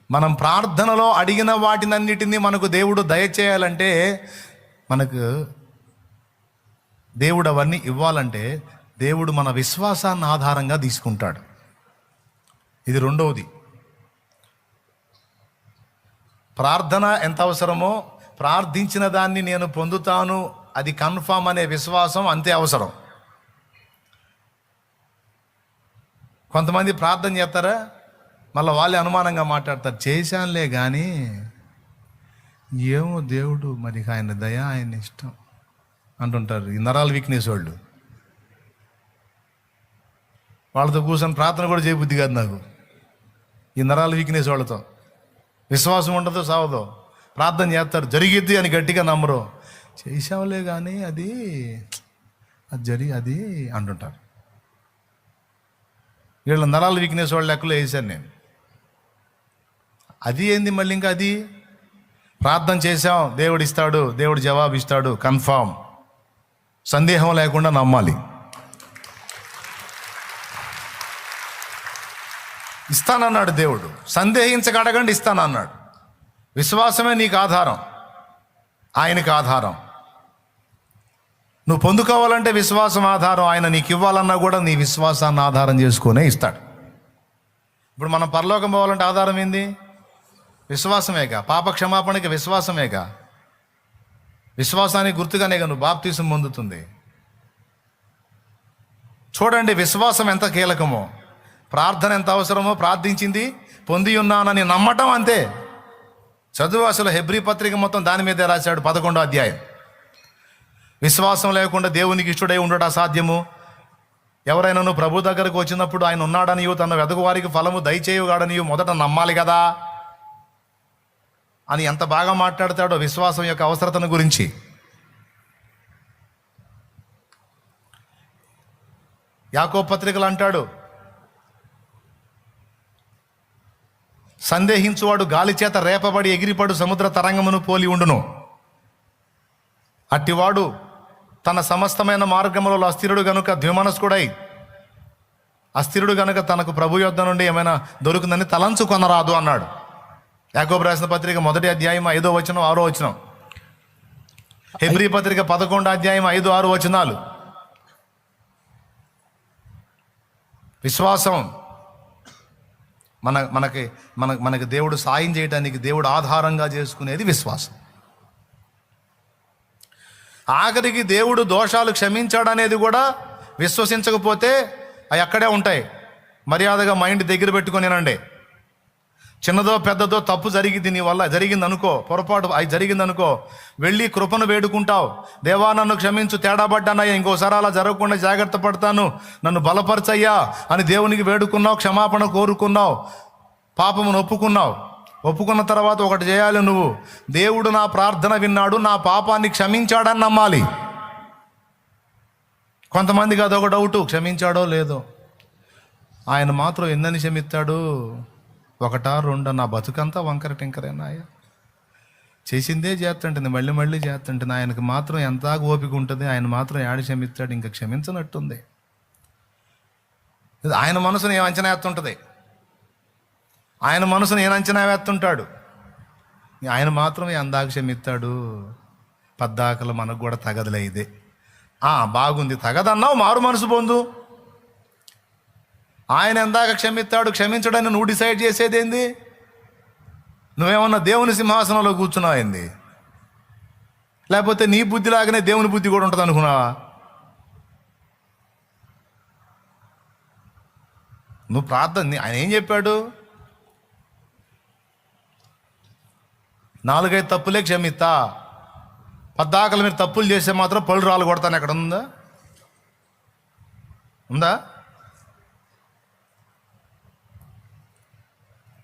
మనం ప్రార్థనలో అడిగిన వాటినన్నిటినీ మనకు దేవుడు దయచేయాలంటే, మనకు దేవుడు అవన్నీ ఇవ్వాలంటే దేవుడు మన విశ్వాసాన్ని ఆధారంగా తీసుకుంటాడు. ఇది రెండవది. ప్రార్థన ఎంత అవసరమో, ప్రార్థించిన దాన్ని నేను పొందుతాను, అది కన్ఫామ్ అనే విశ్వాసం అంతే అవసరం. కొంతమంది ప్రార్థన చేస్తారా, మళ్ళీ వాళ్ళే అనుమానంగా మాట్లాడతారు, చేశానులే కానీ ఏమో దేవుడు మరి ఆయన దయ, ఆయన ఇష్టం అంటుంటారు. ఈ నరాల వీక్నెస్ వాళ్ళతో కూర్చొని ప్రార్థన కూడా చేయబుద్ధి కాదు నాకు. ఈ నరాల వీక్నెస్ వాళ్ళతో విశ్వాసం ఉండదు, సావదో. ప్రార్థన చేస్తారు, జరిగిద్ది అని గట్టిగా నమ్మరు. చేసావులే కానీ అది అంటుంటారు. వీళ్ళ నరాల వీక్నెస్ వాళ్ళ లెక్కలో వేసాను నేను. అది ఏంది మళ్ళీ? ఇంకా అది ప్రార్థన చేశాం, దేవుడు ఇస్తాడు, దేవుడు జవాబు ఇస్తాడు, కన్ఫామ్, సందేహం లేకుండా నమ్మాలి. ఇస్తానన్నాడు దేవుడు, సందేహించక అడగండి ఇస్తానన్నాడు. విశ్వాసమే నీకు ఆధారం, ఆయనకి ఆధారం. నువ్వు పొందుకోవాలంటే విశ్వాసం ఆధారం. ఆయన నీకు ఇవ్వాలన్నా కూడా నీ విశ్వాసాన్ని ఆధారం చేసుకునే ఇస్తాడు. ఇప్పుడు మనం పరలోకం పోవాలంటే ఆధారం ఏంది? విశ్వాసమేగా. పాప క్షమాపణకి విశ్వాసమేగా. విశ్వాసానికి గుర్తుగానేగా నువ్వు బాప్తీసం పొందుతుంది. చూడండి విశ్వాసం ఎంత కీలకమో, ప్రార్థన ఎంత అవసరమో. ప్రార్థించింది పొంది ఉన్నానని నమ్మటం అంతే. చదువు అసలు హెబ్రీ పత్రిక మొత్తం దాని మీదే రాశాడు, 11వ అధ్యాయం. విశ్వాసం లేకుండా దేవునికి ఇష్టడై ఉండడం అసాధ్యము. ఎవరైనా నువ్వు ప్రభు దగ్గరకు వచ్చినప్పుడు ఆయన ఉన్నాడనియో, తన వెదకు వారికి ఫలము దయచేయుగాడనియో మొదట నమ్మాలి కదా అని ఎంత బాగా మాట్లాడతాడో విశ్వాసం యొక్క అవసరతను గురించి. యాకోబు పత్రికలు అంటాడు, సందేహించువాడు గాలి చేత రేపబడి ఎగిరిపడు సముద్ర తరంగమును పోలి ఉండును. అట్టివాడు తన సమస్తమైన మార్గములలో అస్థిరుడు గనుక ద్విమనస్కుడై, అస్థిరుడు గనుక తనకు ప్రభు యొద్ద నుండి ఏమైనా దొరుకుతుందని తలంచుకొనరాదు అన్నాడు. యాకోబు రాసిన పత్రిక 1వ అధ్యాయం 5వ వచనం 6వ వచనం. హెబ్రీ పత్రిక 11వ అధ్యాయం 5, 6 వచనాలు. విశ్వాసం మనకి దేవుడు సాయం చేయడానికి దేవుడు ఆధారంగా చేసుకునేది విశ్వాసం. ఆఖరికి దేవుడు దోషాలు క్షమించాడనేది కూడా విశ్వసించకపోతే అవి అక్కడే ఉంటాయి. మర్యాదగా మైండ్ దగ్గర పెట్టుకునేనండి. చిన్నదో పెద్దదో తప్పు జరిగింది, నీ వల్ల జరిగింది అనుకో, పొరపాటు అది జరిగింది అనుకో, వెళ్ళి కృపను వేడుకుంటావు. దేవా నన్ను క్షమించు, తేడా పడ్డానయ్యా, ఇంకోసారి అలా జరగకుండా జాగ్రత్త పడతాను, నన్ను బలపరచయ్యా అని దేవునికి వేడుకున్నావు, క్షమాపణ కోరుకున్నావు, పాపమును ఒప్పుకున్న తర్వాత ఒకటి చేయాలి నువ్వు, దేవుడు నా ప్రార్థన విన్నాడు, నా పాపాన్ని క్షమించాడని నమ్మాలి. కొంతమందికి అదొక డౌటు, క్షమించాడో లేదో. ఆయన మాత్రం ఎన్నని క్షమిస్తాడు? 1, 2 నా బతుకంతా వంకర టింకరేనాయ, చేసిందే చేస్తుంటుంది, మళ్ళీ చేస్తుంటుంది. ఆయనకు మాత్రం ఎంత ఓపిక ఉంటుంది, ఆయన మాత్రం ఏడు క్షమిస్తాడు, ఇంకా క్షమించనట్టుంది. ఆయన మనసును ఏం అంచనా వేస్తుంటుంది, ఆయన మనసును ఏం అంచనా వేస్తుంటాడు. ఆయన మాత్రం ఎందాక క్షమిస్తాడు, పద్దాకలు మనకు కూడా తగదులే ఇదే. బాగుంది, తగదన్నావు, మారు మనసు పొందు. ఆయన ఎందాక క్షమిస్తాడు, క్షమించడాన్ని నువ్వు డిసైడ్ చేసేదేంది? నువ్వేమన్నా దేవుని సింహాసనంలో కూర్చున్నావు ఏంది? లేకపోతే నీ బుద్ధి లాగానే దేవుని బుద్ధి కూడా ఉంటుంది అనుకున్నావా? నువ్వు ప్రార్థన, ఆయన ఏం చెప్పాడు? 4, 5 తప్పులే క్షమిస్తా, పద్దాకలు మీరు తప్పులు చేస్తే మాత్రం పళ్ళు రాళ్ళు కొడతాను. ఎక్కడ ఉందా?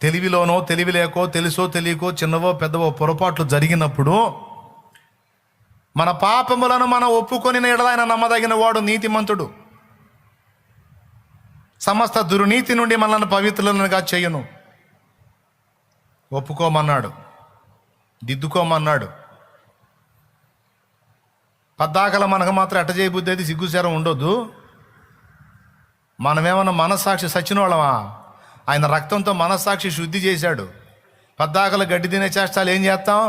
తెలివిలోనో తెలివి లేకో, తెలుసో తెలియకో, చిన్నవో పెద్దవో పొరపాట్లు జరిగినప్పుడు మన పాపములను మనం ఒప్పుకొని ఎడల ఆయన నమ్మదగిన వాడు, నీతిమంతుడు, సమస్త దుర్నీతి నుండి మనల్ని పవిత్రులుగా చేయను. ఒప్పుకోమన్నాడు, దిద్దుకోమన్నాడు. పద్దాకల మనకు మాత్రం ఎట్ట చేయబుద్ధి అయితే సిగ్గుశారం ఉండొద్దు. మనమేమన్నా మనస్సాక్షి సచ్చినోళ్ళమా? ఆయన రక్తంతో మనస్సాక్షి శుద్ధి చేశాడు. పద్దాకలు గడ్డి తినే చేష్టాలు ఏం చేస్తాం?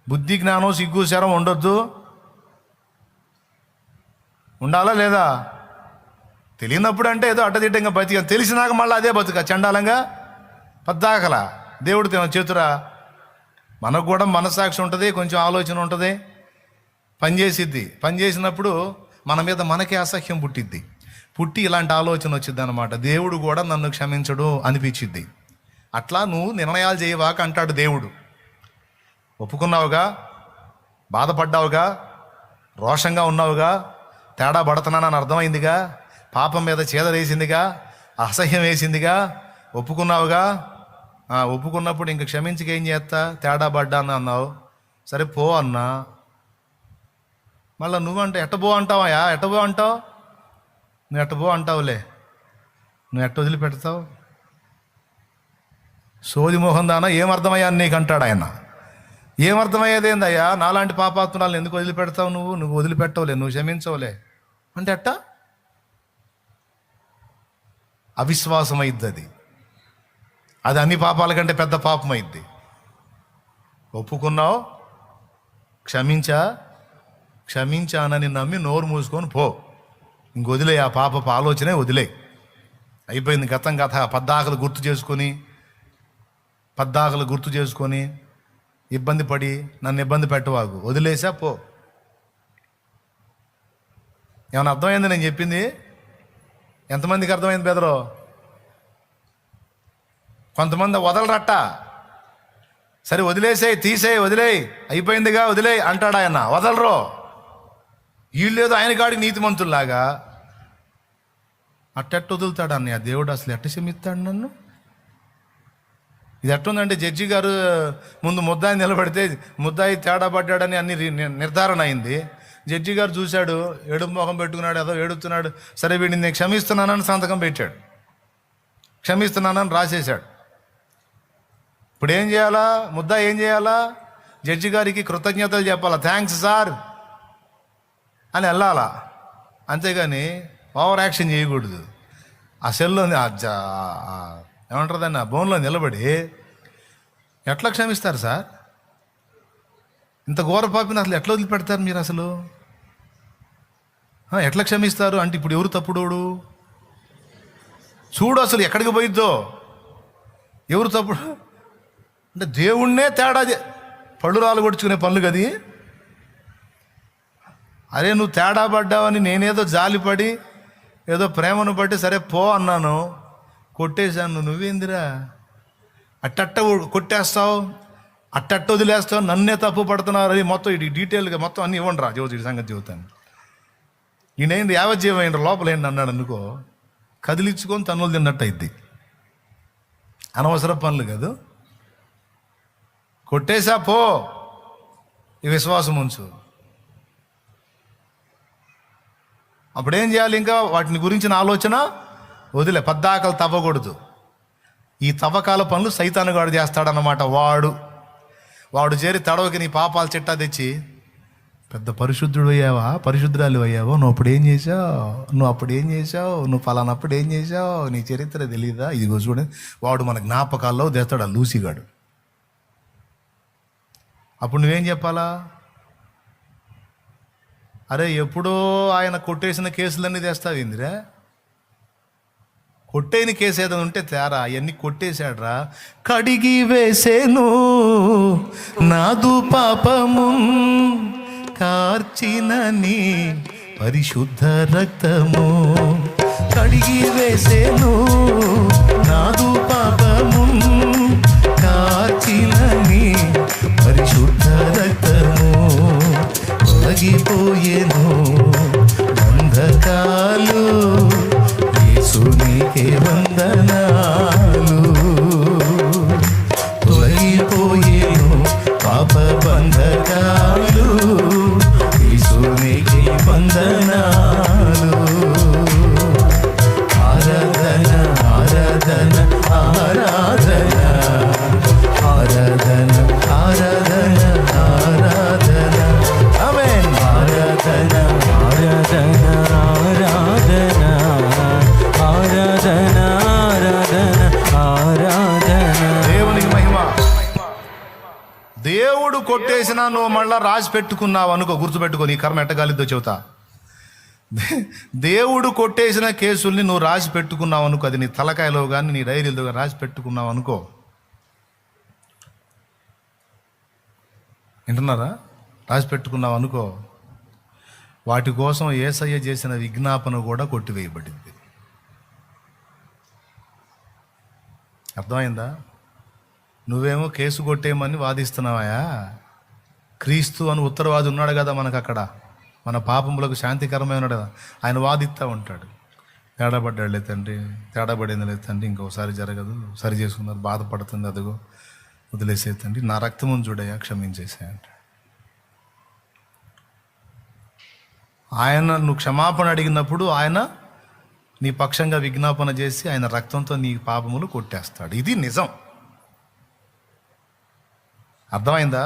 బుద్ధి జ్ఞానం సిగ్గు శరం ఉండొద్దు, ఉండాలా లేదా? తెలియనప్పుడు అంటే ఏదో అడ్డదిడ్డంగా బతిక, తెలిసినాక మళ్ళీ అదే బతుక చండాలంగా పద్దాకల. దేవుడు చేతురా, మనకు కూడా మనస్సాక్షి ఉంటుంది, కొంచెం ఆలోచన ఉంటుంది, పనిచేసిద్ది. పనిచేసినప్పుడు మన మీద మనకే అసహ్యం పుట్టి ఇలాంటి ఆలోచన వచ్చింది అనమాట. దేవుడు కూడా నన్ను క్షమించడు అనిపించిద్ది. అట్లా నువ్వు నిర్ణయాలు చేయవాక అంటాడు దేవుడు. ఒప్పుకున్నావుగా, బాధపడ్డావుగా, రోషంగా ఉన్నావుగా, తేడా పడుతున్నానని అర్థమైందిగా, పాపం మీద చీదరేసిందిగా, అసహ్యం వేసిందిగా, ఒప్పుకున్నావుగా. ఒప్పుకున్నప్పుడు ఇంక క్షమించకేం చేస్తా, తేడా పడ్డాను అన్నావు, సరే పో అన్నా. మళ్ళీ నువ్వంటే ఎట్టబో అంటావా? ఎట్టబో అంటావు? నువ్వు ఎట్టబో అంటావులే, నువ్వు ఎట్ట వదిలిపెడతావు? సోది మోహన్ దానా, ఏమర్థమయ్యా నీకు అంటాడు ఆయన. ఏమర్థమయ్యేదేందయ్యా, నాలాంటి పాపాత్మరాలను ఎందుకు వదిలిపెడతావు? నువ్వు వదిలిపెట్టవులే, నువ్వు క్షమించవులే అంటే అట్ట అవిశ్వాసం అయిద్ది. అది అన్ని పాపాల కంటే పెద్ద పాపం అయిద్ది. ఒప్పుకున్నావు, క్షమించానని నమ్మి నోరు మూసుకొని పో. ఇంకొదిలే, ఆ పాపపు ఆలోచనే వదిలే. అయిపోయింది గతం కథ. పద్దాకలు గుర్తు చేసుకొని ఇబ్బంది పడి నన్ను ఇబ్బంది పెట్టవాగు, వదిలేసా పో. ఏమైనా అర్థమైంది నేను చెప్పింది? ఎంతమందికి అర్థమైంది బెదరో? కొంతమంది వదలరట్ట. సరే వదిలేసేయి, వదిలేయి, అయిపోయిందిగా వదిలేయి అంటాడు ఆయన. వదలరు. వీళ్ళేదో ఆయన కాడికి నీతిమంతుల్లాగా అట్టెట్ట వదులుతాడు అన్నయ్య దేవుడు. అసలు ఎట్ట క్షమిస్తాడు నన్ను? ఇది ఎట్టుందంటే, జడ్జి గారు ముందు ముద్దాయి నిలబడితే ముద్దాయి తేడా పడ్డాడని అన్ని నిర్ధారణ అయింది. జడ్జి గారు చూశాడు, ఏడుపు మొహం పెట్టుకున్నాడు, ఏదో ఏడుస్తున్నాడు. సరే వీడిని నేను క్షమిస్తున్నానని సంతకం పెట్టాడు, క్షమిస్తున్నానని రాసేశాడు. ఇప్పుడు ఏం చేయాలా? ముద్దాయి ఏం చేయాలా? జడ్జి గారికి కృతజ్ఞతలు చెప్పాలా, థ్యాంక్స్ సార్ అని వెళ్ళాలా. అంతేగాని ఓవర్ యాక్షన్ చేయకూడదు. ఆ సెల్లో ఏమంటారు దాన్ని, ఆ బోన్లో నిలబడి ఎట్లా క్షమిస్తారు సార్? ఇంత ఘోర పాపిని అసలు ఎట్లా వదిలిపెడతారు మీరు? అసలు ఎట్లా క్షమిస్తారు అంటే, ఇప్పుడు ఎవరు తప్పుడోడు? చూడు అసలు ఎక్కడికి పోయిద్దో. ఎవరు తప్పుడు అంటే దేవుణ్ణే తేడా పళ్ళు రాలు కొడుచుకునే పనులు కది. అరే నువ్వు తేడా పడ్డావని నేనేదో జాలిపడి ఏదో ప్రేమను బట్టి సరే పో అన్నాను, కొట్టేశాను. నువ్వేందిరా అట్టట్ట కొట్టేస్తావు, అట్టట్ట వదిలేస్తావు, నన్నే తప్పు పడుతున్నారు. అది మొత్తం ఇది డీటెయిల్గా మొత్తం అన్నీ ఇవ్వండి రా జ్యోతి సంగతి చెబుతాను. ఈయనైంది యావజ్జీవం అయింది, లోపల ఏంటి అన్నాడు అనుకో, కదిలించుకొని తన్నులు తిన్నట్టు అయింది. అనవసర పనులు కాదు. కొట్టేశా పో, ఈ విశ్వాసం ఉంచు. అప్పుడేం చేయాలి? ఇంకా వాటిని గురించిన ఆలోచన వదిలే. పద్దాకలు తవ్వకూడదు. ఈ తవ్వకాల పనులు సైతానుగాడు చేస్తాడన్నమాట. వాడు చేరి తడవకి నీ పాపాల చిట్టా తెచ్చి, పెద్ద పరిశుద్ధుడు అయ్యావా, పరిశుద్ధురాలు అయ్యావో, నువ్వు అప్పుడు ఏం చేసావు, నువ్వు ఫలానప్పుడు ఏం చేసావు, నీ చరిత్ర తెలీదా? ఇదిగో చూడండి, వాడు మన జ్ఞాపకాల్లో తెస్తాడు ఆ లూసిగాడు. అప్పుడు నువ్వేం చెప్పాలా? అరే ఎప్పుడో ఆయన కొట్టేసిన కేసులన్నీ తెస్తావు ఏందిరా? కొట్టేని కేసు ఏదైనా ఉంటే తేరా, అవన్నీ కొట్టేశాడ్రా. కడిగి వేసేను నాదు పాపము, కార్చినని పరిశుద్ధ రక్తము. కడిగి వేసేను నాదు పాపము, కార్చినని పరిశుద్ధ రక్తము. తొలగిపోయేను బంధకాలు, యేసునికే వందనాలు. తొలగిపోయేను పాప బంధకాలు, యేసునికే వందనాలు. ఆరాధన ఆరాధన దేవునికి మహిమ. దేవుడు కొట్టేసినా నువ్వు మళ్ళా రాసి పెట్టుకున్నావు అనుకో, గుర్తుపెట్టుకో, నీ కర్మ ఎట్టగాలిద్దో చెబుతా. దేవుడు కొట్టేసిన కేసుల్ని నువ్వు రాసి పెట్టుకున్నావు అనుకో, అది నీ తలకాయలో కానీ నీ డైరీలో కానీ రాసి పెట్టుకున్నావు అనుకో, వింటున్నారా, రాసి పెట్టుకున్నావు అనుకో, వాటి కోసం యేసయ్య చేసిన విజ్ఞాపన కూడా కొట్టివేయబడింది. అర్థమైందా? నువ్వేమో కేసు కొట్టేయమని వాదిస్తున్నావా? క్రీస్తు అని ఉత్తరవాది ఉన్నాడు కదా మనకు అక్కడ, మన పాపములకు శాంతికరమైన ఉన్నాడు కదా, ఆయన వాదిస్తూ ఉంటాడు. తేడాపడ్డాడు లేదు తండ్రి, తేడాపడింది లేదు తండ్రి, ఇంకోసారి జరగదు, సరి చేసుకున్నారు, బాధపడుతుంది, అదిగో వదిలేసే తండ్రి, నా రక్తమును చూడయ్యా, క్షమించేసే అంట. ఆయన నువ్వు క్షమాపణ అడిగినప్పుడు ఆయన నీ పక్షంగా విజ్ఞాపన చేసి ఆయన రక్తంతో నీ పాపములు కొట్టేస్తాడు. ఇది నిజం. అర్థమైందా?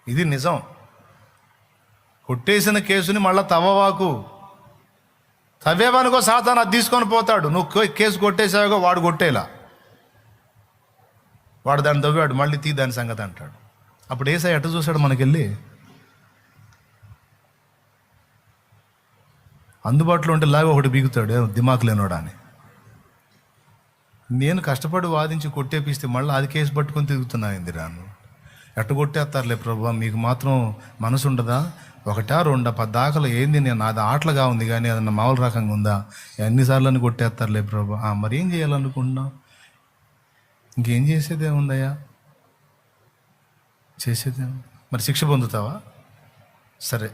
ఇది నిజం. కొట్టేసిన కేసుని మళ్ళీ తవ్వవాకు. తవ్వేవానికో సాతాను అది తీసుకొని పోతాడు. నువ్వు కేసు కొట్టేసావుగా, వాడు కొట్టేలా, వాడు దాన్ని తవ్వాడు, మళ్ళీ తీ దాని సంగతి అంటాడు. అప్పుడు యేసయ్య ఎట్ట చూశాడు మనకెళ్ళి? అందుబాటులో ఉంటే లాగా ఒకటి బీగుతాడు, దిమాకు లేనోడా అని. నేను కష్టపడి వాదించి కొట్టేపిస్తే మళ్ళీ అది కేసు పట్టుకొని తిరుగుతున్నా ఏంది రాను? ఎట్ట కొట్టేస్తారులే ప్రభు, మీకు మాత్రం మనసు ఉండదా? ఒకటా రెండా 10 దాకలు ఏంది, నేను అది ఆటలుగా ఉంది కానీ అదన్నా మామూలు రకంగా ఉందా? ఎన్నిసార్లు అని కొట్టేస్తారులే ప్రభు. మరి ఏం చేయాలనుకుంటున్నావు? ఇంకేం చేసేదేముందయ్యా? చేసేదేమో. మరి శిక్ష పొందుతావా? సరే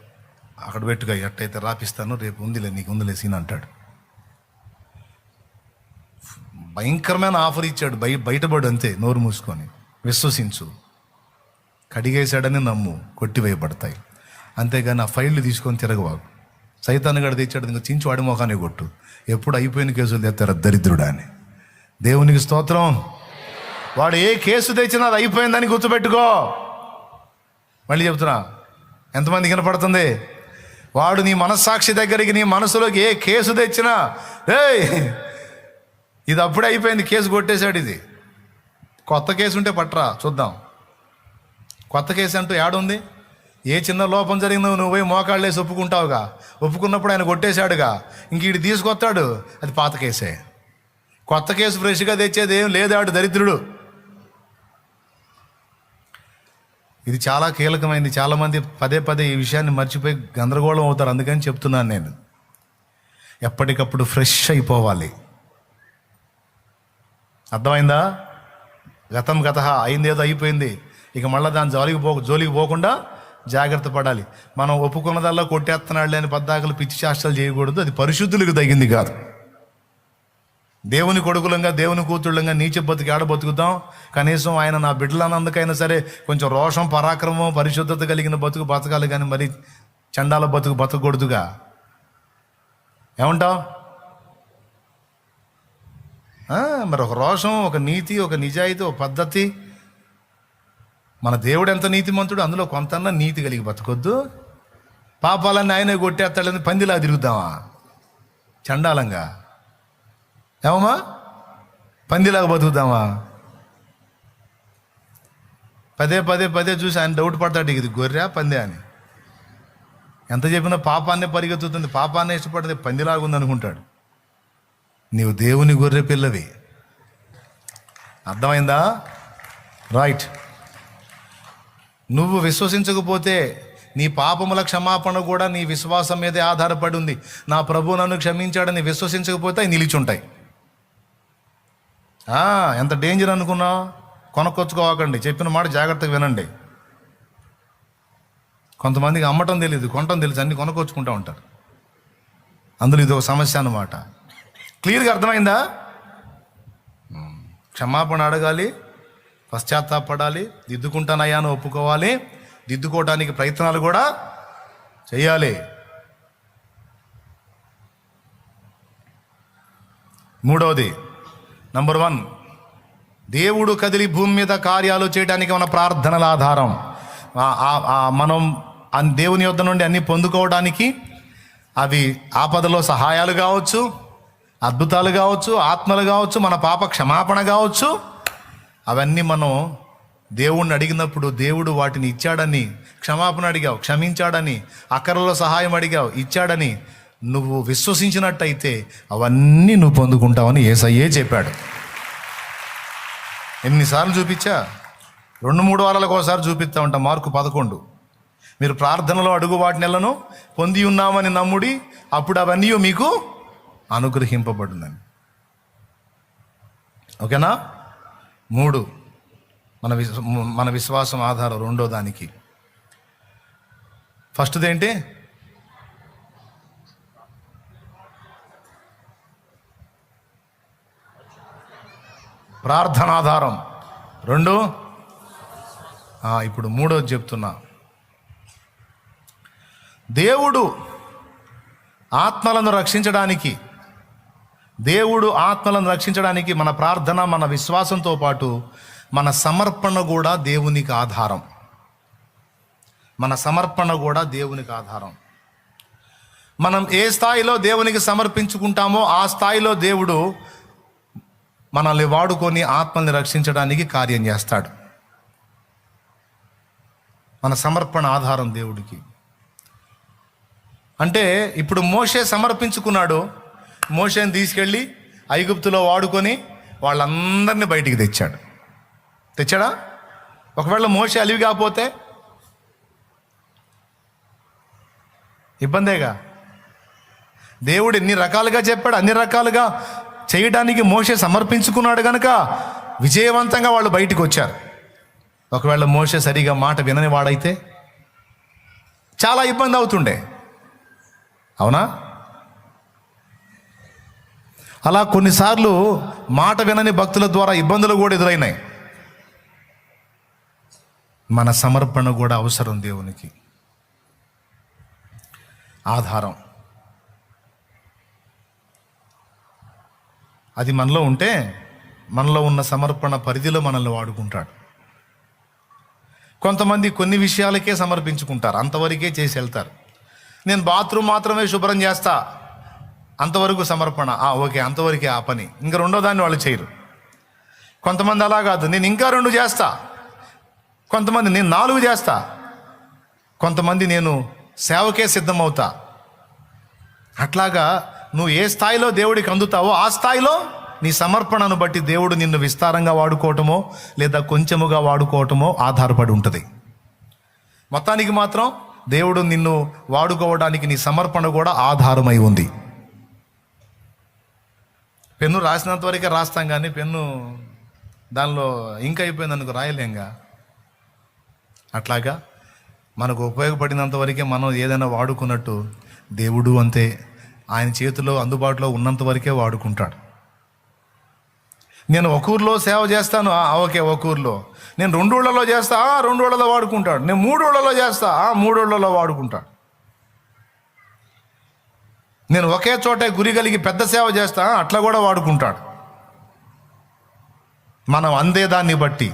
అక్కడ పెట్టుగా, ఎట్టయితే రాపిస్తాను, రేపు ఉందిలే నీకు ఉందిలే సీన్ అంటాడు. భయంకరమైన ఆఫర్ ఇచ్చాడు, బయటపడు అంతే, నోరు మూసుకొని విశ్వసించు, కడిగేశాడని నమ్ము, కొట్టివేయబడతాయి. అంతేగాని ఆ ఫైళ్ళు తీసుకొని తిరగవాడు. సైతాన్ని గడ తెచ్చాడు, ఇంకా చించి వాడి మొఖాన్ని కొట్టు. ఎప్పుడు అయిపోయిన కేసులు తెస్తారు దరిద్రుడా అని. దేవునికి స్తోత్రం. వాడు ఏ కేసు తెచ్చినా అది అయిపోయిందని గుర్తుపెట్టుకో. మళ్ళీ చెప్తున్నా, ఎంతమంది కనపడుతుంది? వాడు నీ మనస్సాక్షి దగ్గరికి, నీ మనసులోకి ఏ కేసు తెచ్చినా, ఇది అప్పుడే అయిపోయింది, కేసు కొట్టేశాడు, ఇది కొత్త కేసు ఉంటే పట్రా చూద్దాం. కొత్త కేసు అంటూ ఏడుంది? ఏ చిన్న లోపం జరిగిందో నువ్వు పోయి మోకాళ్ళేసి ఒప్పుకుంటావుగా, ఒప్పుకున్నప్పుడు ఆయన కొట్టేశాడుగా, ఇంక వీడు తీసుకొస్తాడు, అది పాత కేసే. కొత్త కేసు ఫ్రెష్గా తెచ్చేది ఏం లేదాడు దరిద్రుడు. ఇది చాలా కీలకమైంది. చాలామంది పదే పదే ఈ విషయాన్ని మర్చిపోయి గందరగోళం అవుతారు. అందుకని చెప్తున్నాను నేను, ఎప్పటికప్పుడు ఫ్రెష్ అయిపోవాలి. అర్థమైందా? గతం గత అయిందేదో అయిపోయింది, ఇక మళ్ళీ దాని జోలికి పోకుండా జాగ్రత్త పడాలి. మనం ఒప్పుకున్నదల్లా కొట్టేస్తున్నాడు అని పద్దాకలు పిచ్చి చేష్టలు చేయకూడదు. అది పరిశుద్ధులకు తగింది కాదు. దేవుని కొడుకులంగా, దేవుని కూతుళ్ళంగా నీచ బతుకు ఏడ బతుకుతాం? కనీసం ఆయన నా బిడ్డలన్నందుకైనా సరే కొంచెం రోషం, పరాక్రమం, పరిశుద్ధత కలిగిన బతుకు బతకాలి, కానీ మరి చండాల బతుకు బతకూడదుగా. ఏమంటావు? మరి ఒక రోషం, ఒక నీతి, ఒక నిజాయితీ, ఒక పద్ధతి. మన దేవుడు ఎంత నీతిమంతుడు, అందులో కొంతన్నా నీతి కలిగి బతకొద్దు. పాపాలన్నీ ఆయనే కొట్టేస్తాడని పందిలా తిరుగుతామా చండాలంగా? ఏమమ్మా, పందిలాగా బతుకుతామా? పదే పదే పదే చూసి ఆయన డౌట్ పడతాడు, ఇది గొర్రె పందే అని. ఎంత చెప్పినా పాపాన్నే పరిగెత్తుతుంది, పాపాన్నే ఇష్టపడితే పందిలాగా ఉంది అనుకుంటాడు. నీవు దేవుని గొర్రె పిల్లవి. అర్థమైందా? రైట్. నువ్వు విశ్వసించకపోతే నీ పాపముల క్షమాపణ కూడా నీ విశ్వాసం మీదే ఆధారపడి ఉంది. నా ప్రభు నన్ను క్షమించాడని విశ్వసించకపోతే అవి నిలిచుంటాయి. ఎంత డేంజర్ అనుకున్నావు? కొనుక్కొచ్చుకోకండి, చెప్పిన మాట జాగ్రత్తగా వినండి. కొంతమందికి అమ్మటం తెలియదు, కొనటం తెలియదు, అన్ని కొనుక్కొచ్చుకుంటూ ఉంటారు. అందులో ఇది ఒక సమస్య అన్నమాట. క్లియర్గా అర్థమైందా? క్షమాపణ అడగాలి, పశ్చాత్తాపడాలి, దిద్దుకుంటానయ్యాను ఒప్పుకోవాలి, దిద్దుకోవడానికి ప్రయత్నాలు కూడా చేయాలి. మూడవది, నంబర్ 1, దేవుడు కదిలి భూమి మీద కార్యాలు చేయడానికి మన ప్రార్థనల ఆధారం. మనం దేవుని యొద్ద నుండి అన్ని పొందుకోవడానికి అవి ఆపదలో సహాయాలు కావచ్చు, అద్భుతాలు కావచ్చు, ఆత్మలు కావచ్చు, మన పాప క్షమాపణ కావచ్చు, అవన్నీ మనం దేవుణ్ణి అడిగినప్పుడు దేవుడు వాటిని ఇచ్చాడని, క్షమాపణ అడిగావు క్షమించాడని, అక్కరలో సహాయం అడిగావు ఇచ్చాడని నువ్వు విశ్వసించినట్టయితే అవన్నీ నువ్వు పొందుకుంటావని యేసయ్యే చెప్పాడు. ఎన్నిసార్లు చూపించా? 2-3 వారాలకు ఒకసారి చూపిస్తా ఉంటా. మార్కు 11. మీరు ప్రార్థనలో అడుగు వాటినెలను పొంది ఉన్నామని నమ్ముడి, అప్పుడు అవన్నీ మీకు అనుగ్రహింపబడునని. ఓకేనా? 3 మన విశ్వాసం ఆధారం. రెండో దానికి ఫస్ట్ది ఏంటి? ప్రార్థన ఆధారం. 2 ఇప్పుడు 3వది చెప్తున్నా. దేవుడు ఆత్మలను రక్షించడానికి మన ప్రార్థన, మన విశ్వాసంతో పాటు మన సమర్పణ కూడా దేవునికి ఆధారం. మనం ఏ స్థాయిలో దేవునికి సమర్పించుకుంటామో ఆ స్థాయిలో దేవుడు మనల్ని వాడుకొని ఆత్మల్ని రక్షించడానికి కార్యం చేస్తాడు. మన సమర్పణ ఆధారం దేవుడికి. అంటే ఇప్పుడు మోషే సమర్పించుకున్నాడు. మోషేని తీసుకెళ్ళి ఐగుప్తులో వాడుకొని వాళ్ళందరినీ బయటికి తెచ్చాడా? ఒకవేళ మోషే అలివి కాకపోతే ఇబ్బందేగా. దేవుడు ఎన్ని రకాలుగా చెప్పాడు, అన్ని రకాలుగా చేయడానికి మోషే సమర్పించుకున్నాడు కనుక విజయవంతంగా వాళ్ళు బయటికి వచ్చారు. ఒకవేళ మోషే సరిగా మాట వినని వాడైతే చాలా ఇబ్బంది అవుతుండే. అవునా? అలా కొన్నిసార్లు మాట వినని భక్తుల ద్వారా ఇబ్బందులు కూడా ఎదురైనాయి. మన సమర్పణ కూడా అవసరం. దేవునికి ఆధారం అది మనలో ఉంటే, మనలో ఉన్న సమర్పణ పరిధిలో మనల్ని వాడుకుంటాడు. కొంతమంది కొన్ని విషయాలకే సమర్పించుకుంటారు, అంతవరకే చేసి వెళ్తారు. నేను బాత్రూమ్ మాత్రమే శుభ్రం చేస్తా, అంతవరకు సమర్పణ. ఓకే, అంతవరకే ఆ పని. ఇంకా రెండో దాన్ని వాళ్ళు చేయరు. కొంతమంది అలా కాదు, నేను ఇంకా 2 చేస్తా. కొంతమంది నేను 4 చేస్తా. కొంతమంది నేను సేవకే సిద్ధమవుతా. అట్లాగా నువ్వు ఏ స్థాయిలో దేవుడికి అందుతావో ఆ స్థాయిలో నీ సమర్పణను బట్టి దేవుడు నిన్ను విస్తారంగా వాడుకోవటమో లేదా కొంచెముగా వాడుకోవటమో ఆధారపడి ఉంటుంది. మొత్తానికి మాత్రం దేవుడు నిన్ను వాడుకోవడానికి నీ సమర్పణ కూడా ఆధారమై ఉంది. పెన్ను రాసినంత వరకే రాస్తాం, కానీ పెన్ను దానిలో ఇంక అయిపోయింది అనుకో రాయలేంగా. అట్లాగా మనకు ఉపయోగపడినంత వరకే మనం ఏదైనా వాడుకున్నట్టు దేవుడు అంతే. ఆయన చేతిలో అందుబాటులో ఉన్నంత వరకే వాడుకుంటాడు. నేను ఒక ఊర్లో సేవ చేస్తాను, ఓకే ఒక ఊర్లో. నేను 2 ఊళ్ళలో చేస్తా, 2 ఊళ్ళలో వాడుకుంటాడు. నేను 3 ఊళ్ళలో చేస్తా, 3 ఊళ్ళలో వాడుకుంటాడు. నేను ఒకే చోట గురి కలిగి పెద్ద సేవ చేస్తా, అట్లా కూడా వాడుకుంటాడు. మనం అందేదాన్ని బట్టి